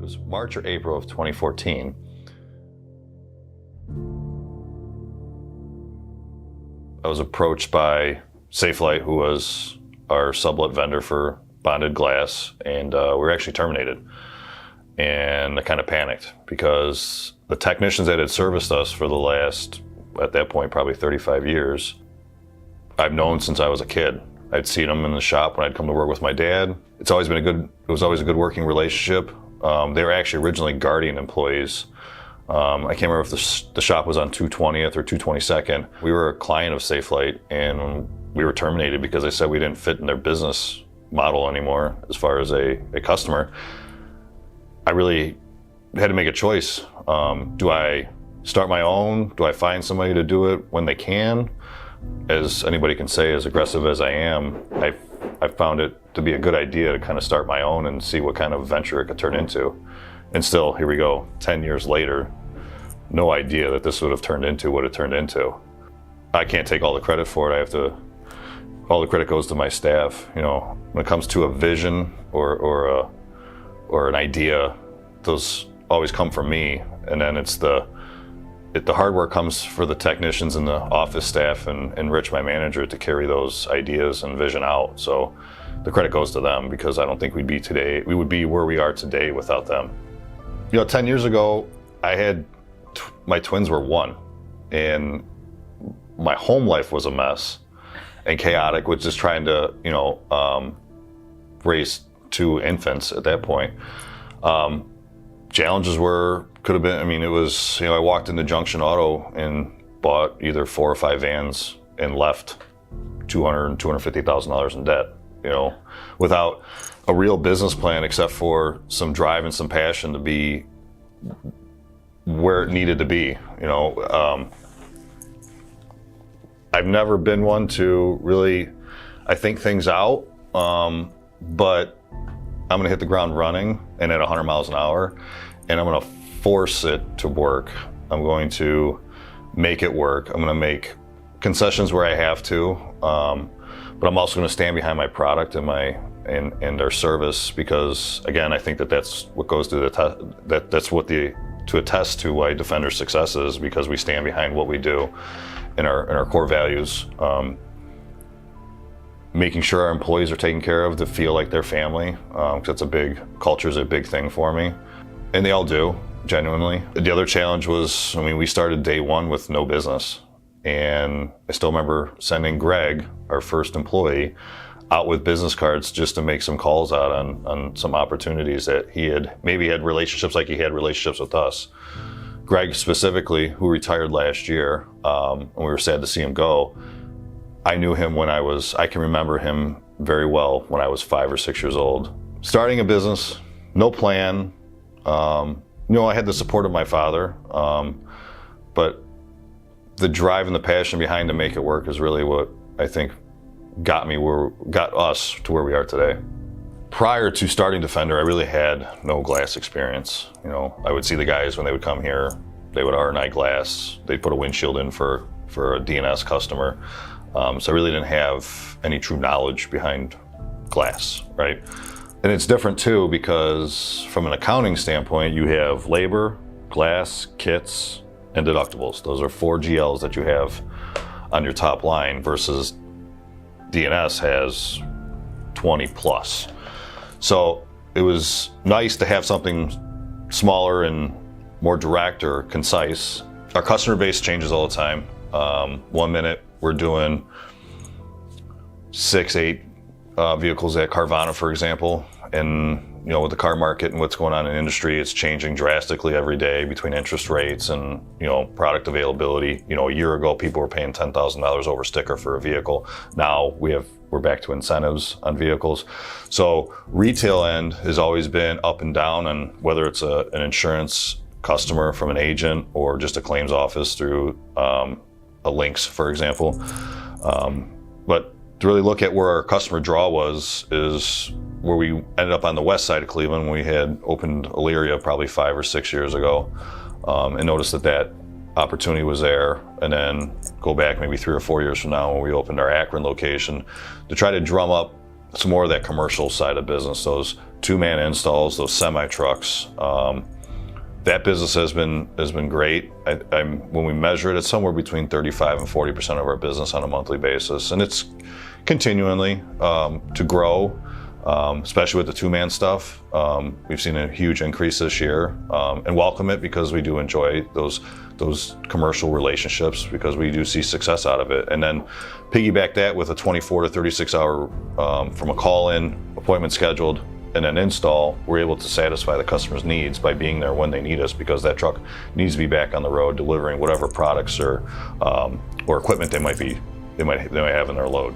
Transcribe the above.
was March or April of 2014. I was approached by Safelite, who was our sublet vendor for bonded glass, and we were actually terminated. And I kind of panicked because the technicians that had serviced us for the last, at that point, probably 35 years, I've known since I was a kid. I'd seen them in the shop when I'd come to work with my dad. It was always a good working relationship. They were actually originally Guardian employees. I can't remember if the shop was on 220th or 222nd. We were a client of Safelite, and we were terminated because they said we didn't fit in their business model anymore as far as a customer. I really had to make a choice. Do I start my own? Do I find somebody to do it when they can? As anybody can say, as aggressive as I am, I found it to be a good idea to kind of start my own and see what kind of venture it could turn into. And still, here we go, 10 years later, no idea that this would have turned into what it turned into. I can't take all the credit for it. All the credit goes to my staff. You know, when it comes to a vision or an idea, those always come from me. And then the hard work comes for the technicians and the office staff and Rich, my manager, to carry those ideas and vision out. So the credit goes to them, because I don't think we would be where we are today without them. You know, 10 years ago, my twins were 1, and my home life was a mess and chaotic, with just trying to, raise 2 infants at that point. Challenges could have been, it was, I walked into Junction Auto and bought either 4 or 5 vans and left $200,000 and $250,000 in debt, without a real business plan, except for some drive and some passion to be where it needed to be. I've never been one to really, I think things out, but I'm gonna hit the ground running and at 100 miles an hour, and I'm gonna force it to work. I'm going to make it work. I'm gonna make concessions where I have to, but I'm also gonna stand behind my product and their service, because again, I think that's what goes to to attest to why Defender's success is, because we stand behind what we do and our core values. Making sure our employees are taken care of, to feel like they're family, because culture is a big thing for me. And they all do, genuinely. The other challenge was, we started day 1 with no business. And I still remember sending Greg, our first employee, out with business cards just to make some calls out on some opportunities that he had relationships like he had relationships with us. Greg specifically, who retired last year, and we were sad to see him go. I knew him I can remember him very well when I was 5 or 6 years old. Starting a business, no plan. I had the support of my father, but the drive and the passion behind to make it work is really what I think got us to where we are today. Prior to starting Defender, I really had no glass experience. I would see the guys when they would come here, they would R&I glass, they'd put a windshield in for a DNS customer. So I really didn't have any true knowledge behind glass, right? And it's different too, because from an accounting standpoint, you have labor, glass, kits, and deductibles. Those are 4 GLs that you have on your top line, versus DNS has 20 plus. So it was nice to have something smaller and more direct or concise. Our customer base changes all the time. 1 minute we're doing 6, 8 vehicles at Carvana, for example. And with the car market and what's going on in the industry, it's changing drastically every day between interest rates and product availability. A year ago, people were paying $10,000 over sticker for a vehicle. Now we're back to incentives on vehicles. So retail end has always been up and down, and whether it's an insurance customer from an agent or just a claims office through a Lynx, for example. But to really look at where our customer draw is where we ended up on the west side of Cleveland when we had opened Elyria probably 5 or 6 years ago, and noticed that opportunity was there. And then go back maybe 3 or 4 years from now when we opened our Akron location to try to drum up some more of that commercial side of business, those two-man installs, those semi trucks. That business has been great. When we measure it, it's somewhere between 35 and 40% of our business on a monthly basis, and it's continually to grow, especially with the two-man stuff. We've seen a huge increase this year, and welcome it because we do enjoy those commercial relationships because we do see success out of it. And then piggyback that with a 24 to 36 hour from a call-in appointment scheduled and an install, we're able to satisfy the customer's needs by being there when they need us, because that truck needs to be back on the road delivering whatever products or equipment they might have in their load.